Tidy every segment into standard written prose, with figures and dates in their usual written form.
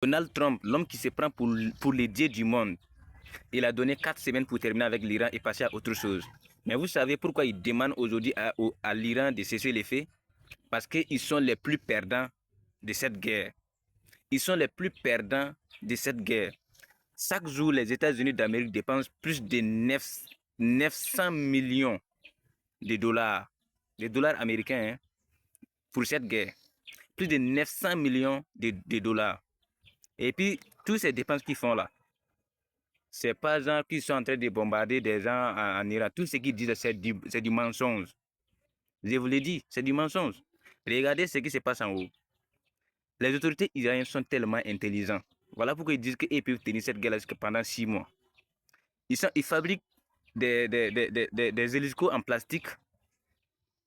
Donald Trump, l'homme qui se prend pour les dieux du monde, il a donné 4 semaines pour terminer avec l'Iran et passer à autre chose. Mais vous savez pourquoi il demande aujourd'hui à l'Iran de cesser les faits? Parce qu'ils sont les plus perdants de cette guerre. Ils sont les plus perdants de cette guerre. Chaque jour, les États-Unis d'Amérique dépensent plus de 900 millions de dollars américains, hein, pour cette guerre. Plus de 900 millions de dollars. Et puis, toutes ces dépenses qu'ils font là, c'est pas genre qu'ils sont en train de bombarder des gens en Iran. Tout ce qu'ils disent, c'est du mensonge. Je vous l'ai dit, c'est du mensonge. Regardez ce qui se passe en haut. Les autorités iraniennes sont tellement intelligents. Voilà pourquoi ils disent qu'ils peuvent tenir cette guerre pendant 6 mois. Ils fabriquent des hélicos en plastique,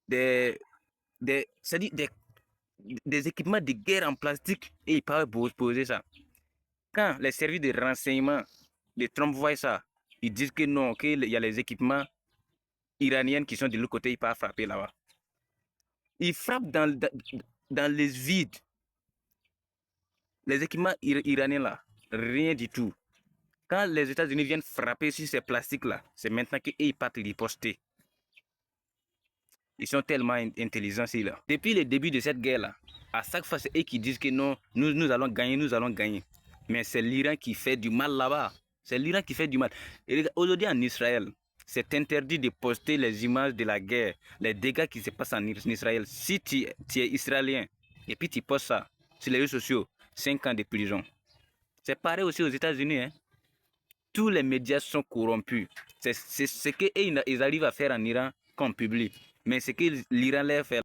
des, c'est-à-dire des équipements de guerre en plastique et ils peuvent poser ça. Quand les services de renseignement de Trump voient ça, ils disent que non, qu'il y a les équipements iraniens qui sont de l'autre côté, ils peuvent frapper là-bas. Ils frappent dans les vides. Les équipements iraniens là, rien du tout. Quand les États-Unis viennent frapper sur ces plastiques là, c'est maintenant qu'ils partent riposter. Ils sont tellement intelligents là. Depuis le début de cette guerre là, à chaque fois c'est eux qui disent que non, nous allons gagner, nous allons gagner. Mais c'est l'Iran qui fait du mal là-bas. C'est l'Iran qui fait du mal. Et aujourd'hui en Israël, c'est interdit de poster les images de la guerre, les dégâts qui se passent en Israël. Si tu es israélien et puis tu postes ça sur les réseaux sociaux, 5 ans de prison. C'est pareil aussi aux États-Unis, hein. Tous les médias sont corrompus. C'est ce qu'ils arrivent à faire en Iran qu'on publie. Mais ce que l'Iran leur fait